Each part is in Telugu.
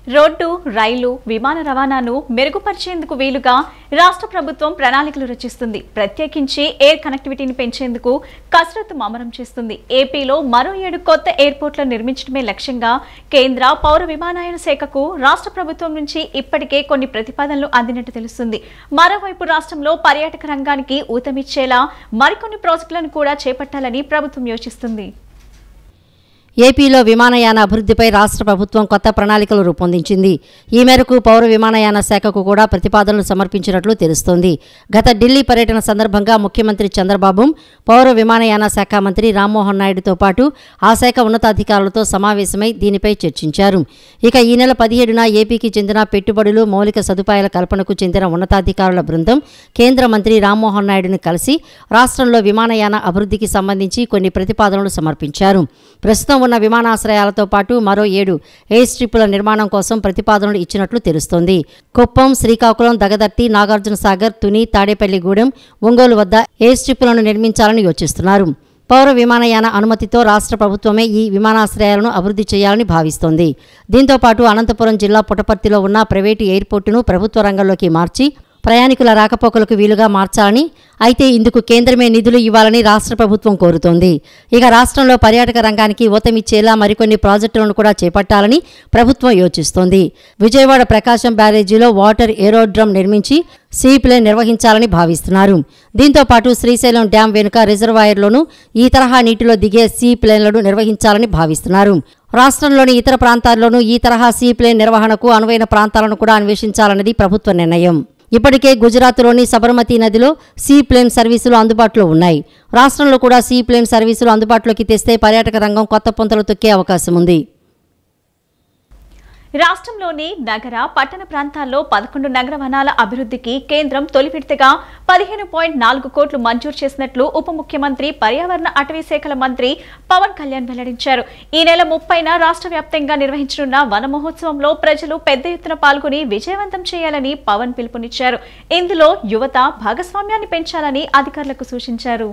రోడ్డు, రైలు, విమాన రవాణాను మెరుగుపరిచేందుకు వీలుగా రాష్ట్ర ప్రభుత్వం ప్రణాళికలు రచిస్తుంది. ప్రత్యేకించి ఎయిర్ కనెక్టివిటీని పెంచేందుకు కసరత్తు ముమ్మరం చేస్తుంది. ఏపీలో మరో 7 కొత్త ఎయిర్పోర్ట్లను నిర్మించడమే లక్ష్యంగా కేంద్ర పౌర విమానయాన శాఖకు రాష్ట్ర ప్రభుత్వం నుంచి ఇప్పటికే కొన్ని ప్రతిపాదనలు అందినట్టు తెలుస్తుంది. మరోవైపు రాష్ట్రంలో పర్యాటక రంగానికి ఊతమిచ్చేలా మరికొన్ని ప్రాజెక్టులను కూడా చేపట్టాలని ప్రభుత్వం యోచిస్తుంది. ఏపీలో విమానయాన అభివృద్ధిపై రాష్ట్ర ప్రభుత్వం కొత్త ప్రణాళికలు రూపొందించింది. ఈ మేరకు పౌర విమానయాన శాఖకు కూడా ప్రతిపాదనలు సమర్పించినట్లు తెలుస్తోంది. గత ఢిల్లీ పర్యటన సందర్భంగా ముఖ్యమంత్రి చంద్రబాబు, పౌర విమానయాన శాఖ మంత్రి రామ్మోహన్ నాయుడుతో పాటు ఆ శాఖ ఉన్నతాధికారులతో సమావేశమై దీనిపై చర్చించారు. ఇక ఈ నెల 17న ఏపీకి చెందిన పెట్టుబడులు, మౌలిక సదుపాయాల కల్పనకు చెందిన ఉన్నతాధికారుల బృందం కేంద్ర మంత్రి రామ్మోహన్ నాయుడుని కలిసి రాష్ట్రంలో విమానయాన అభివృద్ధికి సంబంధించి కొన్ని ప్రతిపాదనలు సమర్పించారు. ప్రస్తుతం ఉన్న విమానాశ్రయాలతో పాటు మరో 7 ఎయిర్ స్ట్రిప్పుల నిర్మాణం కోసం ప్రతిపాదనలు ఇచ్చినట్లు తెలుస్తోంది. కుప్పం, శ్రీకాకుళం, దగదర్తి, నాగార్జున సాగర్, తుని, తాడేపల్లిగూడెం, ఒంగోలు వద్ద ఎయిర్ స్ట్రిప్పులను నిర్మించాలని యోచిస్తున్నారు. పౌర విమానయాన అనుమతితో రాష్ట్ర ప్రభుత్వమే ఈ విమానాశ్రయాలను అభివృద్ధి చేయాలని భావిస్తోంది. దీంతో పాటు అనంతపురం జిల్లా పుట్టపర్తిలో ఉన్న ప్రైవేటు ఎయిర్పోర్టును ప్రభుత్వ రంగంలోకి మార్చి ప్రయాణికుల రాకపోకలకు వీలుగా మార్చాలని, అయితే ఇందుకు కేంద్రమే నిధులు ఇవ్వాలని రాష్ట్ర ప్రభుత్వం కోరుతోంది. ఇక రాష్ట్రంలో పర్యాటక రంగానికి ఊతమిచ్చేలా మరికొన్ని ప్రాజెక్టులను కూడా చేపట్టాలని ప్రభుత్వం యోచిస్తోంది. విజయవాడ ప్రకాశం బ్యారేజీలో వాటర్ ఏరోడ్రమ్ నిర్మించి సీ ప్లేన్ నిర్వహించాలని భావిస్తున్నారు. దీంతో పాటు శ్రీశైలం డ్యాం వెనుక రిజర్వాయర్లోనూ ఈ తరహా నీటిలో దిగే సీ ప్లేన్లను నిర్వహించాలని భావిస్తున్నారు. రాష్ట్రంలోని ఇతర ప్రాంతాల్లోనూ ఈ తరహా సీ ప్లేన్ నిర్వహణకు అనువైన ప్రాంతాలను కూడా అన్వేషించాలన్నది ప్రభుత్వ నిర్ణయం. ఇప్పటికే గుజరాత్లోని సబర్మతి నదిలో సీ ప్లేన్ సర్వీసులు అందుబాటులో ఉన్నాయి. రాష్ట్రంలో కూడా సీ ప్లేన్ సర్వీసులు అందుబాటులోకి తెస్తే పర్యాటక రంగం కొత్త పుంతలు తొక్కే అవకాశం ఉంది. రాష్ట్రంలోని నగర, పట్టణ ప్రాంతాల్లో 11 నగర వనాల అభివృద్ధికి కేంద్రం తొలి విడతగా 15.4 కోట్లు మంజూరు చేసినట్లు ఉప ముఖ్యమంత్రి, పర్యావరణ, అటవీ శాఖల మంత్రి పవన్ కళ్యాణ్ వెల్లడించారు. ఈ నెల 30న రాష్ట్ర వ్యాప్తంగా నిర్వహించనున్న వన మహోత్సవంలో ప్రజలు పెద్ద ఎత్తున పాల్గొని విజయవంతం చేయాలని పవన్ పిలుపునిచ్చారు. ఇందులో యువత భాగస్వామ్యాన్ని పెంచాలని అధికారులకు సూచించారు.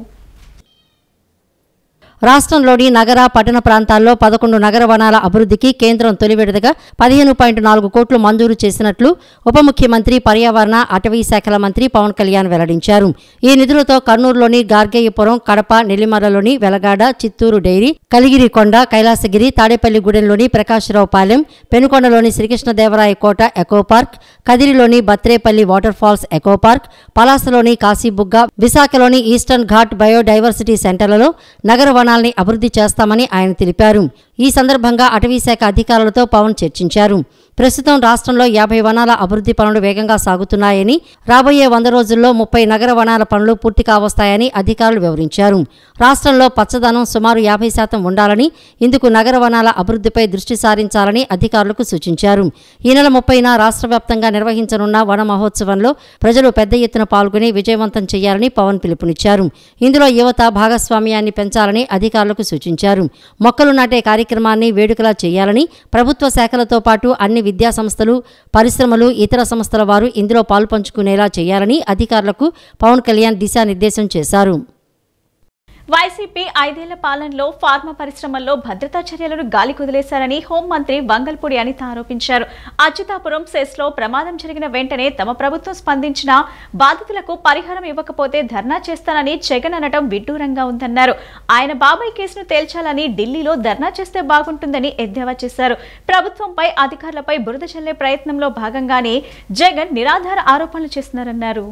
రాష్ట్రంలోని నగర, పట్టణ ప్రాంతాల్లో 11 నగర వనాల అభివృద్ధికి కేంద్రం తొలి విడతగా 15.4 కోట్లు మంజూరు చేసినట్లు ఉప ముఖ్యమంత్రి, పర్యావరణ, అటవీ శాఖల మంత్రి పవన్ కళ్యాణ్ వెల్లడించారు. ఈ నిధులతో కర్నూలులోని గార్గేయపురం, కడప, నెల్లిమర్లలోని వెలగాడ, చిత్తూరు డైరీ, కలిగిరికొండ, కైలాసగిరి, తాడేపల్లిగూడెంలోని ప్రకాశరావుపాలెం, పెనుకొండలోని శ్రీకృష్ణదేవరాయ కోట ఎకో పార్క్, కదిరిలోని Batrepalli water falls eco park, పలాసలోని కాశీబుగ్గ, విశాఖలోని ఈస్టర్న్ ఘాట్ బయోడైవర్సిటీ సెంటర్లలో నగర వనాల్ని అభివృద్ధి చేస్తామని ఆయన తెలిపారు. ఈ సందర్భంగా అటవీ శాఖ అధికారులతో పవన్ చర్చించారు. ప్రస్తుతం రాష్ట్రంలో 50 వనాల అభివృద్ధి పనులు వేగంగా సాగుతున్నాయని, రాబోయే 100 రోజుల్లో 30 నగర వనాల పనులు పూర్తి కావస్తాయని అధికారులు వివరించారు. రాష్ట్రంలో పచ్చదనం సుమారు 50% ఉండాలని, ఇందుకు నగర వనాల అభివృద్ధిపై దృష్టి సారించాలని అధికారులకు సూచించారు. ఈ నెల 30న రాష్ట్ర వ్యాప్తంగా నిర్వహించనున్న వన మహోత్సవంలో ప్రజలు పెద్ద ఎత్తున పాల్గొని విజయవంతం చేయాలని పవన్ పిలుపునిచ్చారు. ఇందులో యువత భాగస్వామ్యాన్ని పెంచాలని అధికారులకు సూచించారు. మొక్కలు నాటే కార్యక్రమాన్ని వేడుకలా చేయాలని, ప్రభుత్వ శాఖలతో పాటు అన్ని విద్యా సంస్థలు, పరిశ్రమలు, ఇతర సంస్థల వారు ఇందులో పాల్పంచుకునేలా చేయాలని అధికారులకు పవన్ కళ్యాణ్ దిశానిర్దేశం చేశారు. వైసీపీ 5 ఏళ్ల పాలనలో ఫార్మా పరిశ్రమల్లో భద్రతా చర్యలను గాలి కుదిలేశారని హోంమంత్రి వంగల్పూడి అనిత ఆరోపించారు. అచ్యుతాపురం సెస్లో ప్రమాదం జరిగిన వెంటనే తమ ప్రభుత్వం స్పందించిన బాధితులకు పరిహారం ఇవ్వకపోతే ధర్నా చేస్తానని జగన్ అనటం విడ్డూరంగా ఉందన్నారు. ఆయన బాబాయ్ కేసును తేల్చాలని ఢిల్లీలో ధర్నా చేస్తే బాగుంటుందని ఎద్దేవా చేశారు. ప్రభుత్వంపై, అధికారులపై బురద చల్లే ప్రయత్నంలో భాగంగానే జగన్ నిరాధార ఆరోపణలు చేస్తున్నారన్నారు.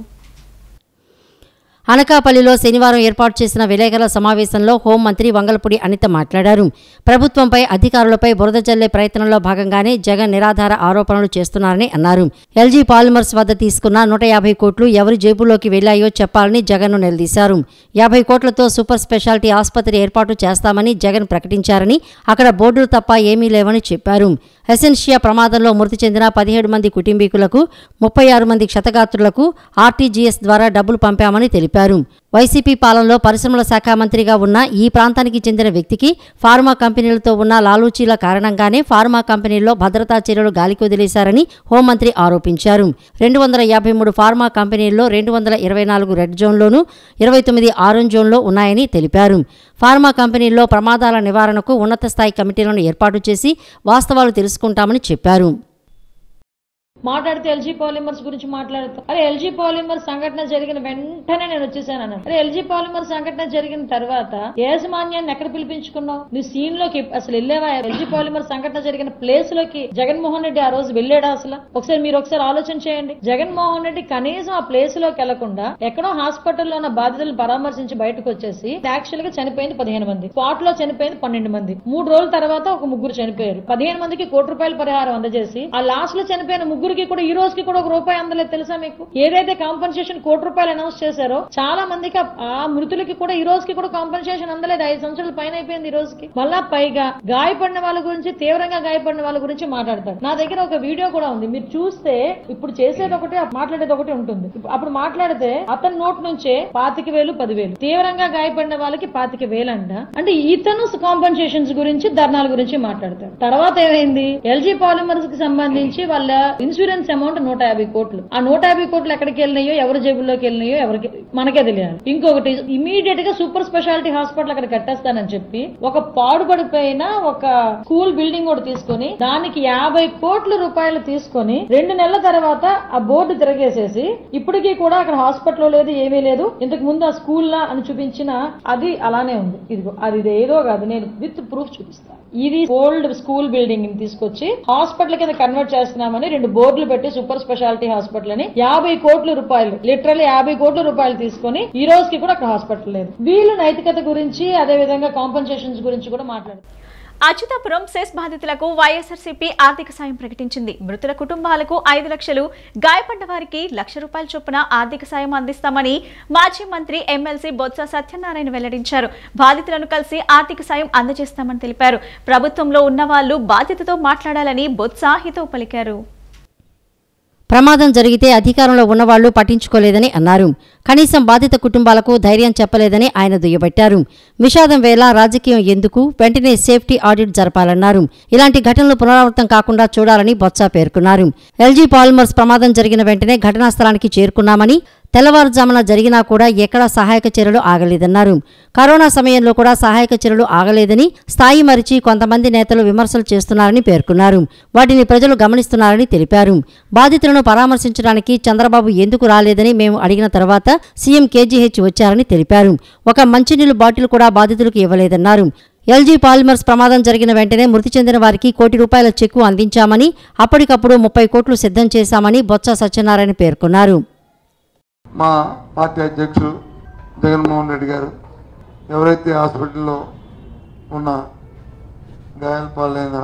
అనకాపల్లిలో శనివారం ఏర్పాటు చేసిన విలేకరుల సమావేశంలో హోంమంత్రి వంగల్పూడి అనిత మాట్లాడారు. ప్రభుత్వంపై, అధికారులపై బురద జల్లే ప్రయత్నంలో భాగంగానే జగన్ నిరాధార ఆరోపణలు చేస్తున్నారని అన్నారు. ఎల్జీ పాలిమర్స్ వద్ద తీసుకున్న 150 కోట్లు ఎవరి జేబులోకి వెళ్లాయో చెప్పాలని జగన్ను నిలదీశారు. 50 కోట్లతో సూపర్ స్పెషాలిటీ ఆసుపత్రి ఏర్పాటు చేస్తామని జగన్ ప్రకటించారని, అక్కడ బోర్డులు తప్ప ఏమీ లేవని చెప్పారు. ఎసెన్షియా ప్రమాదంలో మృతి చెందిన 17 మంది కుటుంబీకులకు, 36 మంది క్షతగాత్రులకు ఆర్టీజీఎస్ ద్వారా డబ్బులు పంపామని తెలిపారు. వైసీపీ పాలనలో పరిశ్రమల శాఖ మంత్రిగా ఉన్న ఈ ప్రాంతానికి చెందిన వ్యక్తికి ఫార్మా కంపెనీలతో ఉన్న లాలూచీల కారణంగానే ఫార్మా కంపెనీల్లో భద్రతా చర్యలు గాలికి వదిలేశారని హోంమంత్రి ఆరోపించారు. 253 ఫార్మా కంపెనీల్లో 224 రెడ్ జోన్లోనూ 29 ఆరెంజ్ జోన్లో ఉన్నాయని తెలిపారు. ఫార్మా కంపెనీల్లో ప్రమాదాల నివారణకు ఉన్నత స్థాయి కమిటీలను ఏర్పాటు చేసి వాస్తవాలు తెలుసుకుంటామని చెప్పారు. మాట్లాడితే ఎల్జీ పాలిమర్స్ గురించి మాట్లాడుతాం. అరే ఎల్జీ పాలిమర్ సంఘటన జరిగిన వెంటనే నేను వచ్చేసాను అన్నాడు. అరే ఎల్జీ పాలిమర్ సంఘటన జరిగిన తర్వాత యాజమాన్యాన్ని ఎక్కడ పిలిపించుకున్నావు? నువ్వు సీన్ లోకి అసలు వెళ్ళేవా? ఎల్జీ పాలిమర్ సంఘటన జరిగిన ప్లేస్ లోకి జగన్మోహన్ రెడ్డి ఆ రోజు వెళ్ళాడా? అసలు మీరు ఒకసారి ఆలోచన చేయండి. జగన్మోహన్ రెడ్డి కనీసం ఆ ప్లేస్ లోకి వెళ్లకుండా ఎక్కడో హాస్పిటల్లో ఉన్న బాధితులను పరామర్శించి బయటకు వచ్చేసి యాక్చువల్ గా చనిపోయింది 15 మంది, స్పాట్ లో చనిపోయింది 12 మంది, 3 రోజుల తర్వాత ఒక 3 చనిపోయారు. 15 మందికి ₹1 పరిహారం అందజేసి ఆ లాస్ట్ లో చనిపోయిన 3కి కూడా ఈ రోజుకి కూడా ₹1 అందలేదు. తెలుసా మీకు? ఏదైతే కాంపన్సేషన్ ₹1 అనౌన్స్ చేశారో చాలా మందికి ఆ మృతులకి కూడా ఈ రోజుకి కూడా కాంపన్సేషన్ అందలేదు. 5 సంవత్సరాల పైన అయిపోయింది ఈ రోజుకి. మళ్ళా పైగా గాయపడిన వాళ్ళ గురించి, తీవ్రంగా గాయపడిన వాళ్ళ గురించి మాట్లాడతాడు. నా దగ్గర ఒక వీడియో కూడా ఉంది, మీరు చూస్తే ఇప్పుడు చేసేది ఒకటి మాట్లాడేది ఒకటి ఉంటుంది. అప్పుడు మాట్లాడితే అతని నోట్ నుంచే 25,000, 10,000 తీవ్రంగా గాయపడిన వాళ్ళకి 25,000 అంట. అంటే ఇతను కాంపన్సేషన్స్ గురించి, ధర్నాల గురించి మాట్లాడతాడు. తర్వాత ఏమైంది? ఎల్జీ పాలిమర్స్ కి సంబంధించి వాళ్ళ ఇన్సూరెన్స్ అమౌంట్ 150 కోట్లు. ఆ 150 కోట్లు ఎక్కడికి వెళ్ళినాయో, ఎవరి జేబుల్లోకి వెళ్ళినాయో ఎవరికి మనకే తెలియాలి. ఇంకొకటి, ఇమీడియట్ గా సూపర్ స్పెషాలిటీ హాస్పిటల్ అక్కడ కట్టేస్తానని చెప్పి ఒక పాడుపడిపోయిన ఒక స్కూల్ బిల్డింగ్ కూడా తీసుకొని దానికి ₹50 కోట్లు తీసుకొని 2 నెలల తర్వాత ఆ బోర్డు తిరగేసేసి ఇప్పటికీ కూడా అక్కడ హాస్పిటల్ లేదు, ఏమీ లేదు. ఇంతకు ముందు ఆ స్కూల్ లా అని చూపించిన అది అలానే ఉంది. ఇదిగో అది ఏదో కాదు, నేను విత్ ప్రూఫ్ చూపిస్తాను. ఇది ఓల్డ్ స్కూల్ బిల్డింగ్ ని తీసుకొచ్చి హాస్పిటల్ కింద కన్వర్ట్ చేస్తున్నామని 2 బోర్డులు పెట్టి సూపర్ స్పెషాలిటీ హాస్పిటల్ అని ₹50 కోట్లు, లిటరల్లీ ₹50 కోట్లు తీసుకొని ఈ రోజుకి కూడా అక్కడ హాస్పిటల్ లేదు. వీళ్ళు నైతికత గురించి, అదే విధంగా కాంపన్సేషన్స్ గురించి కూడా మాట్లాడారు. అచ్యుతాపురం సెస్ బాధితులకు వైఎస్ఆర్సీపీ ఆర్థిక సాయం ప్రకటించింది. మృతుల కుటుంబాలకు 5 లక్షలు, గాయపడ్డ వారికి ₹1,00,000 చొప్పున ఆర్థిక సాయం అందిస్తామని మాజీ మంత్రి ఎమ్మెల్సీ బొత్స సత్యనారాయణ వెల్లడించారు. బాధితులను కలిసి ఆర్థిక సాయం అందజేస్తామని తెలిపారు. ప్రభుత్వంలో ఉన్న వాళ్లు బాధ్యతతో మాట్లాడాలని బొత్స హితవు పలికారు. ప్రమాదం జరిగితే అధికారంలో ఉన్నవాళ్లు పట్టించుకోలేదని అన్నారు. కనీసం బాధిత కుటుంబాలకు ధైర్యం చెప్పలేదని ఆయన దుయ్యబట్టారు. విషాదం వేళ రాజకీయం ఎందుకు, వెంటనే సేఫ్టీ ఆడిట్ జరపాలన్నారు. ఇలాంటి ఘటనలు పునరావృతం కాకుండా చూడాలని బొత్స పేర్కొన్నారు. ఎల్జీ పాలిమర్స్ ప్రమాదం జరిగిన వెంటనే ఘటనా స్థలానికి చేరుకున్నామని, తెల్లవారుజామున జరిగినా కూడా ఎక్కడా సహాయక చర్యలు ఆగలేదన్నారు. కరోనా సమయంలో కూడా సహాయక చర్యలు ఆగలేదని, స్థాయి మరిచి కొంతమంది నేతలు విమర్శలు చేస్తున్నారని పేర్కొన్నారు. వాటిని ప్రజలు గమనిస్తున్నారని తెలిపారు. బాధితులను పరామర్శించడానికి చంద్రబాబు ఎందుకు రాలేదని మేము అడిగిన తర్వాత సీఎం కేజీహెచ్ వచ్చారని తెలిపారు. ఒక మంచినీళ్లు బాటిల్ కూడా బాధితులకు ఇవ్వలేదన్నారు. ఎల్జీ పాలిమర్స్ ప్రమాదం జరిగిన వెంటనే మృతి చెందిన వారికి ₹1,00,00,000 చెక్కు అందించామని, అప్పటికప్పుడు 30 కోట్లు సిద్ధం చేశామని బొత్స సత్యనారాయణ పేర్కొన్నారు. మా పార్టీ అధ్యక్షులు జగన్మోహన్ రెడ్డి గారు ఎవరైతే హాస్పిటల్లో ఉన్న గాయాల పాలైన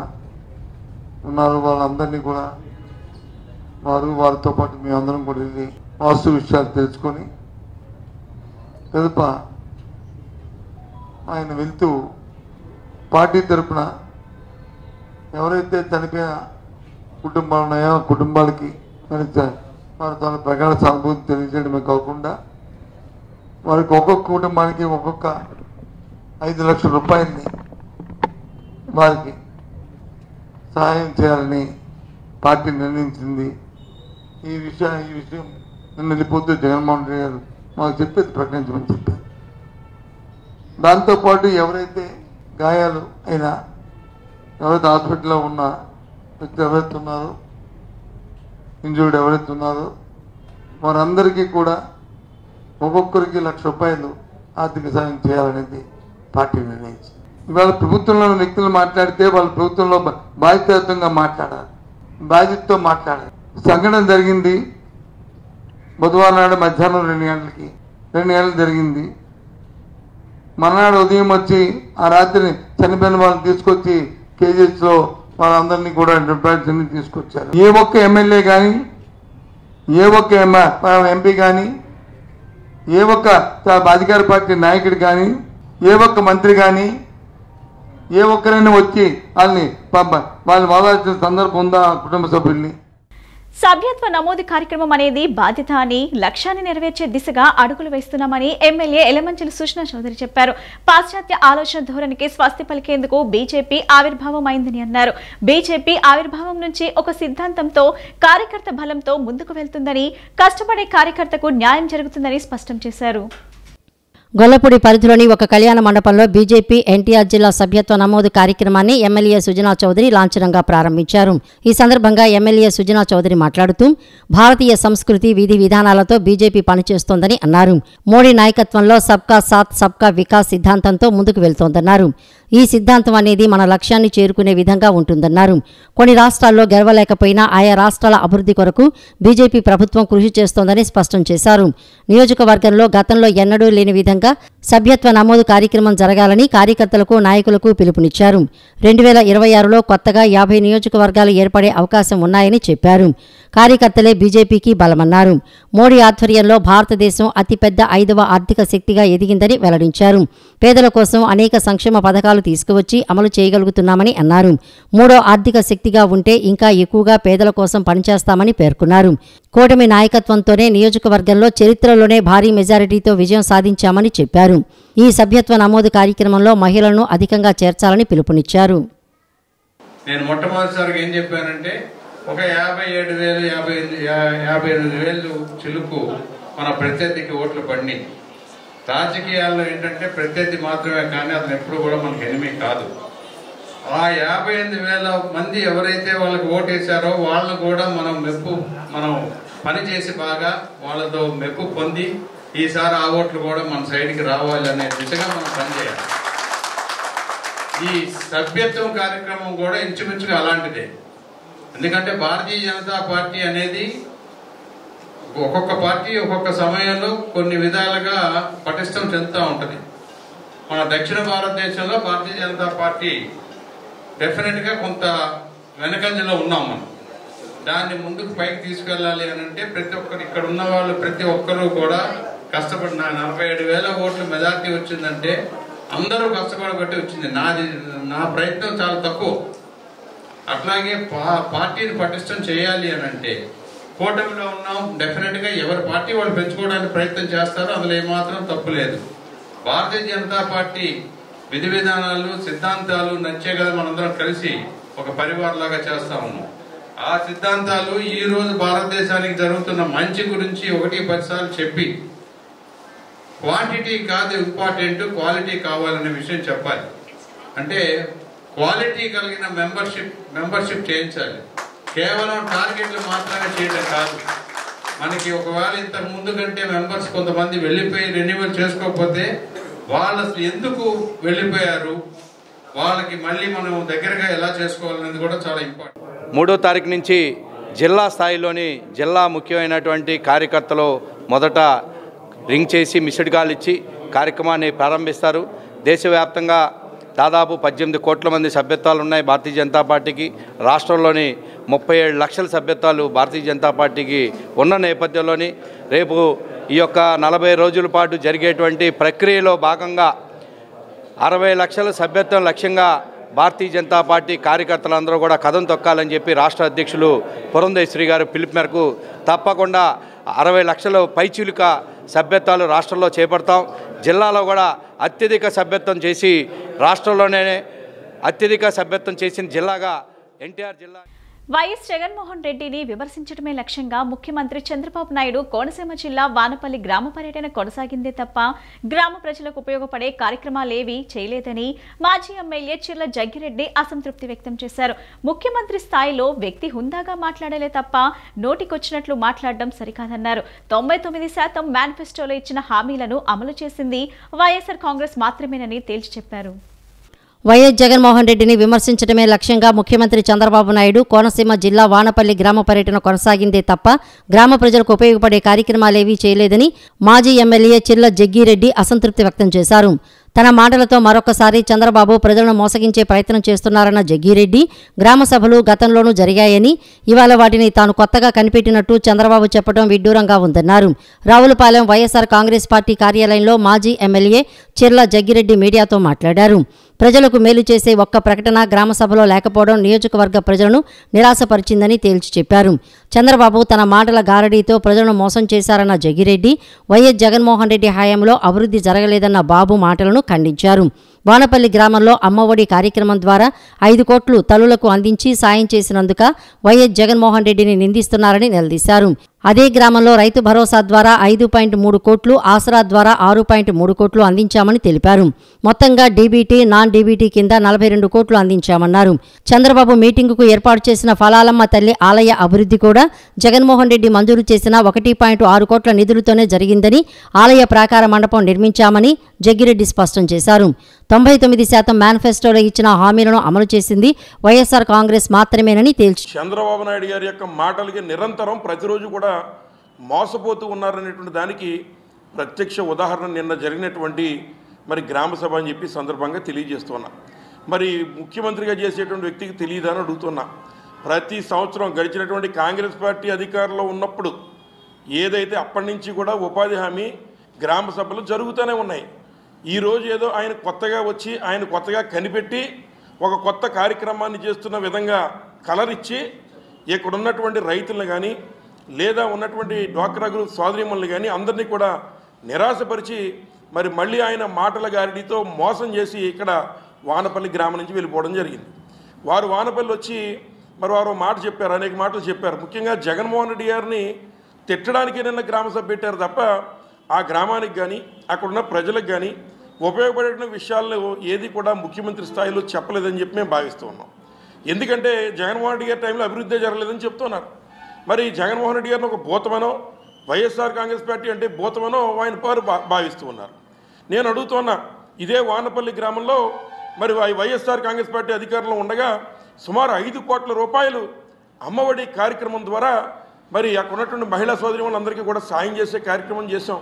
ఉన్నారో వాళ్ళందరినీ కూడా వారితో పాటు మేమందరం కూడా వెళ్ళి వాస్తు విషయాలు తెలుసుకొని తదుప ఆయన వెళ్తూ పార్టీ తరఫున ఎవరైతే చనిపోయిన కుటుంబాలు ఉన్నాయో ఆ కుటుంబాలకి వారి తన ప్రగాఢ సానుభూతి తెలియజేయడమే కాకుండా వారికి ఒక్కొక్క కుటుంబానికి ఒక్కొక్క ₹5 లక్షల వారికి సహాయం చేయాలని పార్టీ నిర్ణయించింది. ఈ విషయం నిన్న వెళ్ళిపోతూ జగన్మోహన్ రెడ్డి గారు మాకు చెప్పేది ప్రకటించమని చెప్పారు. దాంతోపాటు ఎవరైతే గాయాలు అయినా, ఎవరైతే హాస్పిటల్లో ఉన్న వ్యక్తి ఎవరైతే ఉన్నారో, ఇంజూర్డ్ ఎవరైతే ఉన్నారో వారందరికీ కూడా ఒక్కొక్కరికి ₹1,00,000 ఆర్థిక సాయం చేయాలనేది పార్టీ నిర్ణయించింది. ఇవాళ ప్రభుత్వంలో వ్యక్తులు మాట్లాడితే వాళ్ళు ప్రభుత్వంలో బాధ్యతాయుతంగా మాట్లాడాలి, బాధ్యతతో మాట్లాడాలి. సంఘటన జరిగింది బుధవారం నాడు మధ్యాహ్నం 2 గంటలకు జరిగింది. మర్నాడు ఉదయం వచ్చి ఆ రాత్రి చనిపోయిన వాళ్ళని తీసుకొచ్చి కేజీహెచ్లో వాళ్ళందరినీ కూడా డిపార్ట్మెంట్ తీసుకొచ్చారు. ఏ ఒక్క ఎమ్మెల్యే కానీ, ఏ ఒక్క ఎంపీ కానీ, ఏ ఒక్క అధికార పార్టీ నాయకుడు కానీ, ఏ ఒక్క మంత్రి కానీ, ఏ ఒక్కరైనా వచ్చి వాళ్ళని ఓదార్చిన సందర్భం ఉందా కుటుంబ సభ్యుల్ని? సభ్యత్వ నమోదు కార్యక్రమం అనేది బాధ్యత అని, లక్ష్యాన్ని నెరవేర్చే దిశగా అడుగులు వేస్తున్నామని ఎమ్మెల్యే ఎలమంచిలి సుష్మా చౌదరి చెప్పారు. పాశ్చాత్య ఆలోచన ధోరణికి స్వస్తి పలికేందుకు బీజేపీ ఆవిర్భావం అయిందని అన్నారు. బీజేపీ ఆవిర్భావం నుంచి ఒక సిద్ధాంతంతో, కార్యకర్త బలంతో ముందుకు వెళ్తుందని, కష్టపడే కార్యకర్తకు న్యాయం జరుగుతుందని స్పష్టం చేశారు. గొల్లపూడి పరిధిలోని ఒక కళ్యాణ మండపంలో బీజేపీ ఎన్టీఆర్ జిల్లా సభ్యత్వ నమోదు కార్యక్రమాన్ని ఎమ్మెల్యే సుజనా చౌదరి లాంఛనంగా ప్రారంభించారు. ఈ సందర్భంగా ఎమ్మెల్యే సుజనా చౌదరి మాట్లాడుతూ భారతీయ సంస్కృతి విధి విధానాలతో బీజేపీ పనిచేస్తోందని అన్నారు. మోడీ నాయకత్వంలో సబ్కా సాత్ సబ్కా వికాస్ సిద్ధాంతంతో ముందుకు వెళ్తోందన్నారు. ఈ సిద్ధాంతం అనేది మన లక్ష్యాన్ని చేరుకునే విధంగా ఉంటుందన్నారు. కొన్ని రాష్ట్రాల్లో గెలవలేకపోయినా ఆయా రాష్ట్రాల అభివృద్ధి కొరకు బీజేపీ ప్రభుత్వం కృషి చేస్తోందని స్పష్టం చేశారు. నియోజకవర్గంలో గతంలో ఎన్నడూ లేని విధంగా సభ్యత్వ నమోదు కార్యక్రమం జరగాలని కార్యకర్తలకు నాయకులకు పిలుపునిచ్చారు. 2026లో కొత్తగా 50 నియోజకవర్గాలు ఏర్పడే అవకాశం ఉన్నాయని చెప్పారు. కార్యకర్తలే బీజేపీకి బలమన్నారు. మోడీ ఆధ్వర్యంలో భారతదేశం అతిపెద్ద 5వ ఆర్థిక శక్తిగా ఎదిగిందని వెల్లడించారు. పేదల కోసం అనేక సంక్షేమ పథకాలు తీసుకువచ్చి అమలు చేయగలుగుతున్నామని అన్నారు. 3వ ఆర్థిక శక్తిగా ఉంటే ఇంకా ఎక్కువగా పేదల కోసం పనిచేస్తామని పేర్కొన్నారు. కూటమి నాయకత్వంతోనే నియోజకవర్గంలో చరిత్రలోనే భారీ మెజారిటీతో విజయం సాధించామని చెప్పారు. ఈ సభ్యత్వ నమోదు కార్యక్రమంలో మహిళలను అధికంగా చేర్చాలని పిలుపునిచ్చారు. నేను మొట్టమొదటిసారిగా ఏం చెప్పానంటే ఒక 57,000 చిలుకు మన ప్రత్యర్థికి ఓట్లు పడినాయి. రాజకీయాల్లో ఏంటంటే ప్రత్యర్థి మాత్రమే కానీ అతను ఎప్పుడు కూడా మనకు ఎనిమి కాదు. ఆ 58,000 మంది ఎవరైతే వాళ్ళకి ఓటేశారో వాళ్ళను కూడా మనం పని చేసి బాగా వాళ్ళతో మెప్పు పొంది ఈసారి ఆ ఓట్లు కూడా మన సైడ్కి రావాలి అనే దిశగా మనం పనిచేయాలి. ఈ సభ్యత్వం కార్యక్రమం కూడా ఇంచుమించుగా అలాంటిదే. ఎందుకంటే భారతీయ జనతా పార్టీ అనేది ఒక్కొక్క పార్టీ ఒక్కొక్క సమయంలో కొన్ని విధాలుగా పటిష్టం చెందుతూ ఉంటుంది. మన దక్షిణ భారతదేశంలో భారతీయ జనతా పార్టీ డెఫినెట్గా కొంత వెనకంజలో ఉన్నాం. మనం దాన్ని ముందుకు పైకి తీసుకెళ్ళాలి అని అంటే ప్రతి ఒక్కరు ఇక్కడ ఉన్న వాళ్ళు ప్రతి ఒక్కరూ కూడా కష్టపడిన 47,000 ఓట్ల మెజార్టీ వచ్చిందంటే అందరూ కష్టపడబట్టి వచ్చింది. నా ప్రయత్నం చాలా తక్కువ. అట్లాగే పార్టీని పటిష్టం చేయాలి అని అంటే కూటమిలో ఉన్నాం, డెఫినెట్ గా ఎవరి పార్టీ వాళ్ళు పెంచుకోవడానికి ప్రయత్నం చేస్తారో అందులో ఏమాత్రం తప్పు లేదు. భారతీయ జనతా పార్టీ విధి విధానాలు సిద్ధాంతాలు నచ్చే కదా మనందరం కలిసి ఒక పరివార్ లాగా చేస్తా ఉన్నాం. ఆ సిద్ధాంతాలు ఈ రోజు భారతదేశానికి జరుగుతున్న మంచి గురించి 1-10 సార్లు చెప్పి క్వాంటిటీ కాదు ఇంపార్టెంట్, క్వాలిటీ కావాలనే విషయం చెప్పాలి. అంటే క్వాలిటీ కలిగిన మెంబర్షిప్ చేయించాలి. కేవలం టార్గెట్లు మాత్రమే చేయడం కాదు. మనకి ఒకవేళ ఇంతకు ముందు కంటే మెంబర్స్ కొంతమంది వెళ్ళిపోయి రెన్యువల్ చేసుకోకపోతే వాళ్ళు అసలు ఎందుకు వెళ్ళిపోయారు, వాళ్ళకి మళ్ళీ మనం దగ్గరగా ఎలా చేసుకోవాలనేది కూడా చాలా ఇంపార్టెంట్. 3వ తారీఖు నుంచి జిల్లా స్థాయిలోని జిల్లా ముఖ్యమైనటువంటి కార్యకర్తలు మొదట రింగ్ చేసి మిస్డ్ కాల్ ఇచ్చి కార్యక్రమాన్ని ప్రారంభిస్తారు. దేశవ్యాప్తంగా దాదాపు 18 కోట్ల మంది సభ్యత్వాలు ఉన్నాయి భారతీయ జనతా పార్టీకి. రాష్ట్రంలోని 37 లక్షల సభ్యత్వాలు భారతీయ జనతా పార్టీకి ఉన్న నేపథ్యంలోని రేపు ఈ యొక్క 40 రోజుల పాటు జరిగేటువంటి ప్రక్రియలో భాగంగా 60 లక్షల సభ్యత్వం లక్ష్యంగా భారతీయ జనతా పార్టీ కార్యకర్తలందరూ కూడా కదం తొక్కాలని చెప్పి రాష్ట్ర అధ్యక్షులు పురంధేశ్వరి గారు పిలుపు మేరకు తప్పకుండా 60 లక్షల పైచిలుక సభ్యత్వాలు రాష్ట్రంలో చేపడతాం. జిల్లాలో కూడా అత్యధిక సభ్యత్వం చేసి రాష్ట్రంలోనే అత్యధిక సభ్యత్వం చేసిన జిల్లాగా ఎన్టీఆర్ జిల్లా. వైఎస్ జగన్మోహన్ రెడ్డిని విమర్శించడమే లక్ష్యంగా ముఖ్యమంత్రి చంద్రబాబు నాయుడు కోనసీమ జిల్లా వానపల్లి గ్రామ పర్యటన కొనసాగిందే తప్ప గ్రామ ప్రజలకు ఉపయోగపడే కార్యక్రమాలేవీ చేయలేదని మాజీ ఎమ్మెల్యే చిర్ల జగ్గిరెడ్డి అసంతృప్తి వ్యక్తం చేశారు. ముఖ్యమంత్రి స్థాయిలో వ్యక్తి హుందాగా మాట్లాడలే తప్ప నోటికొచ్చినట్లు మాట్లాడడం సరికాదన్నారు. 99% మేనిఫెస్టోలో ఇచ్చిన హామీలను అమలు చేసింది వైఎస్ఆర్ కాంగ్రెస్ మాత్రమేనని తేల్చి చెప్పారు. వైఎస్ జగన్మోహన్ రెడ్డిని విమర్శించడమే లక్ష్యంగా ముఖ్యమంత్రి చంద్రబాబు నాయుడు కోనసీమ జిల్లా వానపల్లి గ్రామ పర్యటన కొనసాగిందే తప్ప గ్రామ ప్రజలకు ఉపయోగపడే కార్యక్రమాలేవీ చేయలేదని మాజీ ఎమ్మెల్యే చిర్ల జగ్గిరెడ్డి అసంతృప్తి వ్యక్తం చేశారు. తన మాటలతో మరొకసారి చంద్రబాబు ప్రజలను మోసగించే ప్రయత్నం చేస్తున్నారన్న జగ్గిరెడ్డి గ్రామ సభలు గతంలోనూ జరిగాయని, ఇవాళ వాటిని తాను కొత్తగా కనిపెట్టినట్టు చంద్రబాబు చెప్పడం విడ్డూరంగా ఉందన్నారు. రావులపాలెం వైఎస్ఆర్ కాంగ్రెస్ పార్టీ కార్యాలయంలో మాజీ ఎమ్మెల్యే చిర్ల జగ్గిరెడ్డి మీడియాతో మాట్లాడారు. ప్రజలకు మేలు చేసే ఒక్క ప్రకటన గ్రామ సభలో లేకపోవడం నియోజకవర్గ ప్రజలను నిరాశపరిచిందని తేల్చి చెప్పారు. చంద్రబాబు తన మాటల గారడీతో ప్రజలను మోసం చేశారన్న జగ్గిరెడ్డి వైఎస్ జగన్మోహన్ రెడ్డి హయాంలో అభివృద్ధి జరగలేదన్న బాబు మాటలను ఖండించారు. వానపల్లి గ్రామంలో అమ్మఒడి కార్యక్రమం ద్వారా 5 కోట్లు తల్లులకు అందించి సాయం చేసినందుక వైఎస్ జగన్మోహన్ రెడ్డిని నిందిస్తున్నారని నిలదీశారు. అదే గ్రామంలో రైతు భరోసా ద్వారా 5.3 కోట్లు, ఆసరా ద్వారా 6.3 కోట్లు అందించామని తెలిపారు. మొత్తంగా డీబీటీ, నాన్ డీబీటీ కింద 42 కోట్లు అందించామన్నారు. చంద్రబాబు మీటింగుకు ఏర్పాటు చేసిన ఫలాలమ్మ తల్లి ఆలయ అభివృద్ధి కూడా జగన్మోహన్ రెడ్డి మంజూరు చేసిన 1.6 కోట్ల నిధులతోనే జరిగిందని, ఆలయ ప్రాకార మండపం నిర్మించామని జగ్గిరెడ్డి స్పష్టం చేశారు. 99% మేనిఫెస్టోలో ఇచ్చిన హామీలను అమలు చేసింది వైఎస్ఆర్ కాంగ్రెస్ మాత్రమేనని తేల్చి చంద్రబాబు నాయుడు గారి యొక్క మాటలకి నిరంతరం ప్రతిరోజు కూడా మోసపోతూ ఉన్నారనేటువంటి దానికి ప్రత్యక్ష ఉదాహరణ నిన్న జరిగినటువంటి మరి గ్రామ సభ అని చెప్పి సందర్భంగా తెలియజేస్తున్నా. మరి ముఖ్యమంత్రిగా చేసేటువంటి వ్యక్తికి తెలియదని అడుగుతున్నా. ప్రతి సంవత్సరం గడిచినటువంటి కాంగ్రెస్ పార్టీ అధికారంలో ఉన్నప్పుడు ఏదైతే అప్పటి నుంచి కూడా ఉపాధి హామీ గ్రామ సభలు జరుగుతూనే ఉన్నాయి. ఈరోజు ఏదో ఆయన కొత్తగా వచ్చి ఆయన కొత్తగా కనిపెట్టి ఒక కొత్త కార్యక్రమాన్ని చేస్తున్న విధంగా కలర్ ఇచ్చి ఇక్కడ ఉన్నటువంటి రైతులను కానీ లేదా ఉన్నటువంటి డ్వాక్రా గ్రూప్ సోదరీమణులు కానీ అందరినీ కూడా నిరాశపరిచి మరి మళ్ళీ ఆయన మాటల గారిడితో మోసం చేసి ఇక్కడ వానపల్లి గ్రామం నుంచి వెళ్ళిపోవడం జరిగింది. వారు వానపల్లి వచ్చి మరి వారు మాట చెప్పారు, అనేక మాటలు చెప్పారు. ముఖ్యంగా జగన్మోహన్ రెడ్డి గారిని తిట్టడానికి నిన్న గ్రామ సభ పెట్టారు తప్ప ఆ గ్రామానికి కానీ అక్కడున్న ప్రజలకు కానీ ఉపయోగపడే విషయాల్లో ఏది కూడా ముఖ్యమంత్రి స్థాయిలో చెప్పలేదని చెప్పి మేము భావిస్తూ ఉన్నాం. ఎందుకంటే జగన్మోహన్ రెడ్డి గారి టైంలో అభివృద్ధి జరగలేదని చెప్తున్నారు. మరి జగన్మోహన్ రెడ్డి గారిని ఒక భూతమనో, వైఎస్ఆర్ కాంగ్రెస్ పార్టీ అంటే భూతమనో ఆయన వారు భావిస్తూ ఉన్నారు. నేను అడుగుతున్నా, ఇదే వానపల్లి గ్రామంలో మరి వైఎస్ఆర్ కాంగ్రెస్ పార్టీ అధికారంలో ఉండగా సుమారు 5 కోట్ల రూపాయలు అమ్మఒడి కార్యక్రమం ద్వారా మరి అక్కడ ఉన్నటువంటి మహిళా సోదరీమణులందరికీ కూడా సాయం చేసే కార్యక్రమం చేశాం.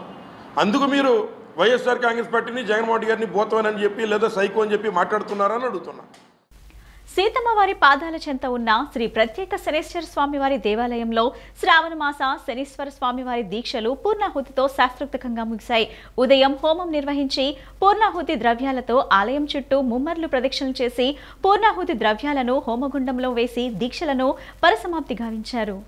అందుకు మీరు వైఎస్ఆర్ కాంగ్రెస్ పార్టీని జగన్మోహన్ రెడ్డి గారిని భూతమని చెప్పి లేదా సైకో అని చెప్పి మాట్లాడుతున్నారని అడుగుతున్నా. సీతమ్మవారి పాదాల చెంత ఉన్న శ్రీ ప్రత్యేక శనేశ్వర స్వామివారి దేవాలయంలో శ్రావణ మాస శనీశ్వర స్వామివారి దీక్షలు పూర్ణాహుతితో శాస్త్రోక్తంగా ముగిశాయి. ఉదయం హోమం నిర్వహించి పూర్ణాహుతి ద్రవ్యాలతో ఆలయం చుట్టూ ముమ్మర్లు ప్రదక్షిణలు చేసి పూర్ణాహుతి ద్రవ్యాలను హోమగుండంలో వేసి దీక్షలను పరిసమాప్తి గావించారు.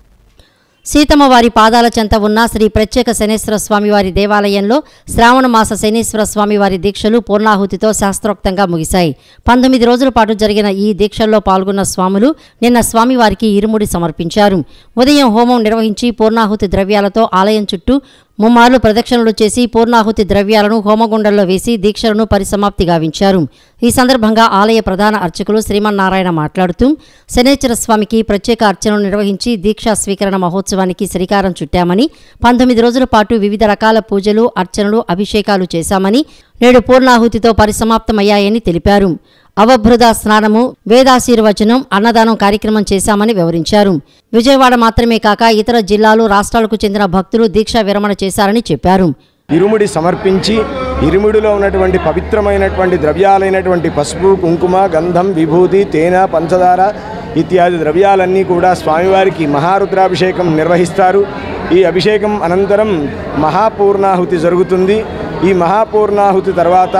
సీతమ్మవారి పాదాల చెంత ఉన్న శ్రీ ప్రత్యేక శనేశ్వర స్వామివారి దేవాలయంలో శ్రావణ మాస శనీశ్వర స్వామివారి దీక్షలు పూర్ణాహుతితో శాస్త్రోక్తంగా ముగిశాయి. 19 రోజుల పాటు జరిగిన ఈ దీక్షల్లో పాల్గొన్న స్వాములు నిన్న స్వామివారికి ఇరుముడి సమర్పించారు. ఉదయం హోమం నిర్వహించి పూర్ణాహుతి ద్రవ్యాలతో ఆలయం చుట్టూ ముమ్మార్లు ప్రదక్షిణలు చేసి పూర్ణాహుతి ద్రవ్యాలను హోమగుండంలో వేసి దీక్షలను పరిసమాప్తి గావించారు. ఈ సందర్భంగా ఆలయ ప్రధాన అర్చకులు శ్రీమన్నారాయణ మాట్లాడుతూ శనేశ్వర స్వామికి ప్రత్యేక అర్చనలు నిర్వహించి దీక్షా స్వీకరణ మహోత్సవానికి శ్రీకారం చుట్టామని, 19 రోజుల పాటు వివిధ రకాల పూజలు, అర్చనలు, అభిషేకాలు చేశామని, నేడు పూర్ణాహుతితో పరిసమాప్తమయ్యాయని తెలిపారు. అవభృద స్నానము, వేదాశీర్వచనం, అన్నదానం కార్యక్రమం చేశామని వివరించారు. విజయవాడ మాత్రమే కాక ఇతర జిల్లాలు, రాష్ట్రాలకు చెందిన భక్తులు దీక్షా విరమణ చేశారని చెప్పారు. ఇరుముడి సమర్పించి ఇరుముడిలో ఉన్నటువంటి పవిత్రమైనటువంటి ద్రవ్యాలైనటువంటి పసుపు, కుంకుమ, గంధం, విభూతి, తేనె, పంచదార ఇత్యాది ద్రవ్యాలన్నీ కూడా స్వామివారికి మహారుద్రాభిషేకం నిర్వహిస్తారు. ఈ అభిషేకం అనంతరం మహాపూర్ణాహుతి జరుగుతుంది. ఈ మహాపూర్ణాహుతి తర్వాత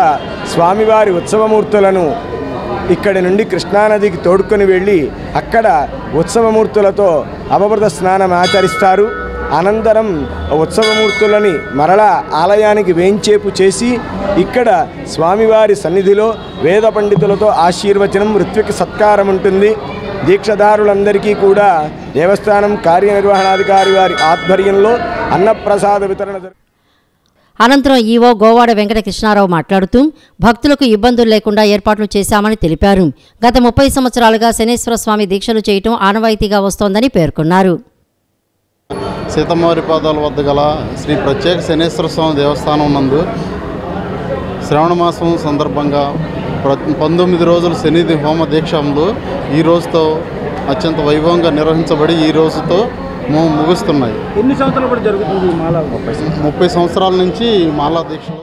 స్వామివారి ఉత్సవమూర్తులను ఇక్కడి నుండి కృష్ణానదికి తోడుకొని వెళ్ళి అక్కడ ఉత్సవమూర్తులతో అవభృత స్నానం ఆచరిస్తారు. అనంతరం ఉత్సవమూర్తులని మరలా ఆలయానికి వేంచేపు చేసి ఇక్కడ స్వామివారి సన్నిధిలో వేద పండితులతో ఆశీర్వచనం, ఋత్విక సత్కారం ఉంటుంది. దీక్షదారులందరికీ కూడా దేవస్థానం కార్యనిర్వహణాధికారి వారి ఆధ్వర్యంలో అన్నప్రసాద వితరణ అనంతరం ఈవో గోవాడ వెంకట కృష్ణారావు మాట్లాడుతూ భక్తులకు ఇబ్బందులు లేకుండా ఏర్పాట్లు చేశామని తెలిపారు. గత 30 సంవత్సరాలుగా శనేశ్వర స్వామి దీక్షలు చేయటం ఆనవాయితీగా వస్తోందని పేర్కొన్నారు. సీతమ్మవారి పాదాల వద్ద గల శ్రీ ప్రత్యేక శనేశ్వర స్వామి దేవస్థానం నందు శ్రావణ మాసం సందర్భంగా 19 రోజుల శనిది హోమ దీక్షలు ఈ రోజుతో అత్యంత వైభవంగా నిర్వహించబడి ఈ రోజుతో ముగుస్తున్నాయి. ఎన్ని సంవత్సరాలు కూడా జరుగుతుంది మాలా? 30 సంవత్సరాల నుంచి మాలా దీక్షలు.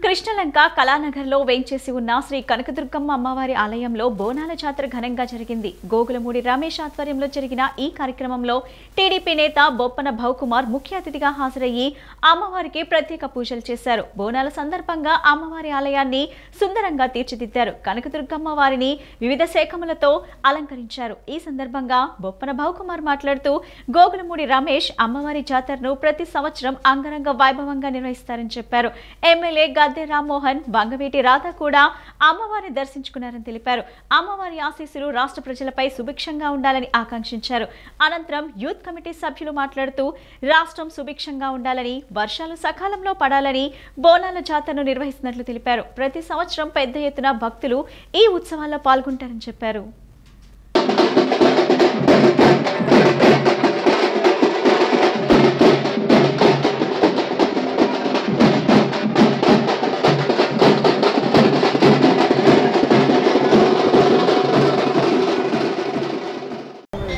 కృష్ణలంక కళానగర్లో వేంచేసి ఉన్న శ్రీ కనకదుర్గమ్మ అమ్మవారి ఆలయంలో బోనాల జాతర ఘనంగా జరిగింది. గోగులమూడి రమేష్ ఆధ్వర్యంలో జరిగిన ఈ కార్యక్రమంలో టీడీపీ నేత బొప్పన భౌకుమార్ ముఖ్య అతిథిగా హాజరయ్యి అమ్మవారికి ప్రత్యేక పూజలు చేశారు. బోనాల సందర్భంగా అమ్మవారి ఆలయాన్ని సుందరంగా తీర్చిదిద్దారు. కనకదుర్గమ్మ వారిని వివిధ శాఖములతో అలంకరించారు. ఈ సందర్భంగా బొప్పన భౌకుమార్ మాట్లాడుతూ గోగులమూడి రమేష్ అమ్మవారి జాతరను ప్రతి సంవత్సరం అంగరంగ వైభవంగా నిర్వహిస్తారని చెప్పారు. ఎమ్మెల్యే గద్దె రామ్మోహన్, వంగవీటి రాధ కూడా అమ్మవారిని దర్శించుకున్నారని తెలిపారు. అమ్మవారి ఆశీస్సులు రాష్ట్ర ప్రజలపై సుభిక్షంగా ఉండాలని ఆకాంక్షించారు. అనంతరం యూత్ కమిటీ సభ్యులు మాట్లాడుతూ రాష్ట్రం సుభిక్షంగా ఉండాలని, వర్షాలు సకాలంలో పడాలని బోనాల జాతరను నిర్వహిస్తున్నట్లు తెలిపారు. ప్రతి సంవత్సరం పెద్ద ఎత్తున భక్తులు ఈ ఉత్సవాల్లో పాల్గొంటారని చెప్పారు.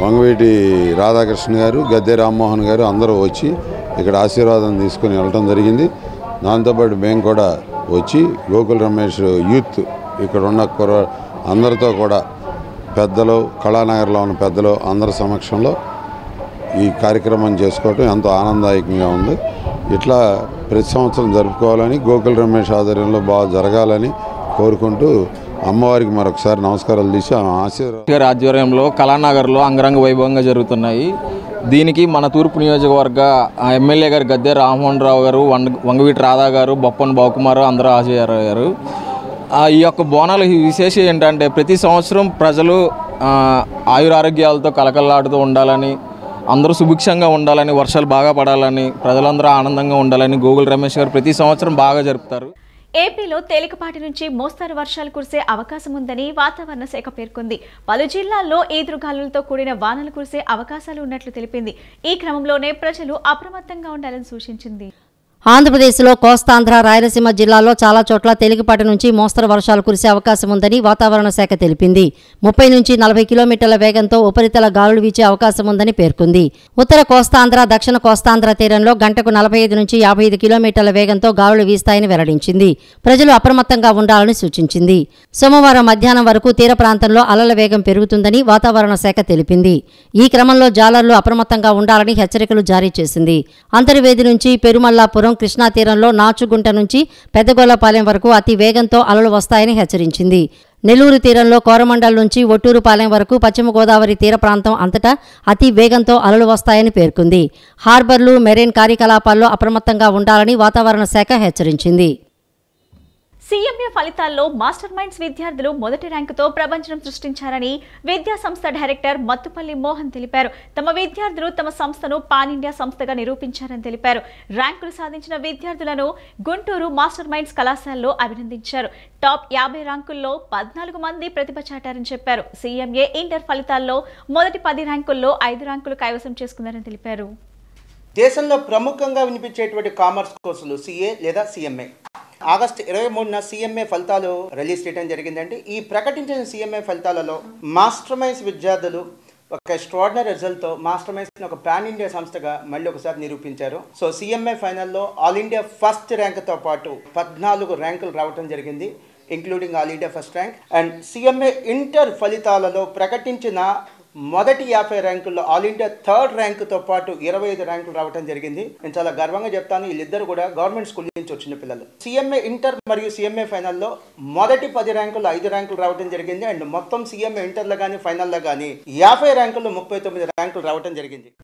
వంగవీటి రాధాకృష్ణ గారు, గద్దె రామ్మోహన్ గారు అందరూ వచ్చి ఇక్కడ ఆశీర్వాదం తీసుకుని వెళ్ళటం జరిగింది. దాంతోపాటు మేము కూడా వచ్చి గోకుల రమేష్ యూత్ ఇక్కడ ఉన్న అందరితో కూడా పెద్దలు, కళానగర్లో ఉన్న పెద్దలు అందరి సమక్షంలో ఈ కార్యక్రమం చేసుకోవటం ఎంతో ఆనందదాయకంగా ఉంది. ఇట్లా ప్రతి సంవత్సరం జరుపుకోవాలని, గోకుల రమేష్ ఆధ్వర్యంలో బాగా జరగాలని కోరుకుంటూ అమ్మవారికి మరొకసారి నమస్కారాలు తీసి ఆశీర్వాదం ఆధ్వర్యంలో కళానగర్లో అంగరంగ వైభవంగా జరుగుతున్నాయి. దీనికి మన తూర్పు నియోజకవర్గ ఎమ్మెల్యే గారు గద్దె రామ్మోహన్ రావు గారు, వంగవీటి రాధా గారు, బొప్పన్ బావకుమారు అందరూ హాజరయ్యారు. ఈ యొక్క బోనాల విశేషం ఏంటంటే ప్రతి సంవత్సరం ప్రజలు ఆయురారోగ్యాలతో కలకల్లాడుతూ ఉండాలని, అందరూ సుభిక్షంగా ఉండాలని, వర్షాలు బాగా పడాలని, ప్రజలందరూ ఆనందంగా ఉండాలని గోకుల రమేష్ గారు ప్రతి సంవత్సరం బాగా జరుపుతారు. ఏపీలో తేలికపాటి నుంచి మోస్తరు వర్షాలు కురిసే అవకాశం ఉందని వాతావరణ శాఖ పేర్కొంది. పలు జిల్లాల్లో ఈదురుగాలులతో కూడిన వానలు కురిసే అవకాశాలు ఉన్నట్లు తెలిపింది. ఈ క్రమంలోనే ప్రజలు అప్రమత్తంగా ఉండాలని సూచించింది. ఆంధ్రప్రదేశ్లో కోస్తాంధ్ర, రాయలసీమ జిల్లాల్లో చాలా చోట్ల తేలికపాటి నుంచి మోస్తరు వర్షాలు కురిసే అవకాశం ఉందని వాతావరణ శాఖ తెలిపింది. 30 నుంచి 40 కిలోమీటర్ల వేగంతో ఉపరితల గాలులు వీచే అవకాశం ఉందని పేర్కొంది. ఉత్తర కోస్తాంధ్ర, దక్షిణ కోస్తాంధ్ర తీరంలో గంటకు 45 నుంచి 55 కిలోమీటర్ల వేగంతో గాలులు వీస్తాయని వెల్లడించింది. ప్రజలు అప్రమత్తంగా ఉండాలని సూచించింది. సోమవారం మధ్యాహ్నం వరకు తీర ప్రాంతంలో అలల వేగం పెరుగుతుందని వాతావరణ శాఖ తెలిపింది. ఈ క్రమంలో జాలర్లు అప్రమత్తంగా ఉండాలని హెచ్చరికలు జారీ చేసింది. అంతర్వేది నుంచి పెరుమల్లాపురం, కృష్ణా తీరంలో నాచుగుంట నుంచి పెద్దగొల్లపాలెం వరకు అతి వేగంతో అలలు వస్తాయని హెచ్చరించింది. నెల్లూరు తీరంలో కోరమండల్ నుంచి ఒట్టూరుపాలెం వరకు, పశ్చిమ గోదావరి తీర ప్రాంతం అంతటా అతి వేగంతో అలలు వస్తాయని పేర్కొంది. హార్బర్లు, మెరైన్ కార్యకలాపాల్లో అప్రమత్తంగా ఉండాలని వాతావరణ శాఖ హెచ్చరించింది. సీఎంఏ ఫలితాల్లో మాస్టర్ మైండ్స్ విద్యార్థులు మొదటి ర్యాంకుతో ప్రపంచం సృష్టించారని విద్యా సంస్థ డైరెక్టర్ మత్తుపల్లి మోహన్ తెలిపారు. తమ విద్యార్థులు తమ సంస్థను పాన్ ఇండియా సంస్థగా నిరూపించారని తెలిపారు. ర్యాంకులు సాధించిన విద్యార్థులను గుంటూరు మాస్టర్ మైండ్స్ కళాశాలలో అభినందించారు. టాప్ 50 ర్యాంకుల్లో 14 మంది ప్రతిభ చాటారని చెప్పారు. సీఎంఏ ఇంటర్ ఫలితాల్లో మొదటి 10 ర్యాంకుల్లో 5 ర్యాంకులు కైవసం చేసుకున్నారని తెలిపారు. దేశంలో ప్రముఖంగా వినిపించేటువంటి కామర్స్ కోర్సులు సిఏ లేదా సిఎంఏ. ఆగస్టు 23న సిఎంఏ ఫలితాలు రిలీజ్ చేయడం జరిగిందండి. ఈ ప్రకటించిన సిఎంఏ ఫలితాలలో మాస్టర్ మైండ్స్ విద్యార్థులు ఒక ఎక్స్ట్రాడినరీ రిజల్ట్తో మాస్టర్ మైండ్స్ని ఒక పాన్ ఇండియా సంస్థగా మళ్ళీ ఒకసారి నిరూపించారు. సో సిఎంఏ ఫైనల్లో ఆల్ ఇండియా ఫస్ట్ ర్యాంక్తో పాటు 14 ర్యాంకులు రావడం జరిగింది, including all India first rank. And CMA inter ఫలితాలలో ప్రకటించిన మొదటి 50 ర్యాంకుల్లో ఆల్ ఇండియా థర్డ్ ర్యాంకుతో పాటు 25 ర్యాంకులు రావడం జరిగింది. నేను చాలా గర్వంగా చెప్తాను, వీళ్ళిద్దరు కూడా గవర్నమెంట్ స్కూల్ నుంచి వచ్చిన పిల్లలు. సిఎంఏ ఇంటర్ మరియు సిఎంఏ ఫైనల్లో మొదటి 10 ర్యాంకుల్లో 5 ర్యాంకులు రావడం జరిగింది. అండ్ మొత్తం సిఎంఏ ఇంటర్లో కానీ ఫైనల్లో కానీ 50 ర్యాంకుల్లో 39 ర్యాంకులు రావడం జరిగింది.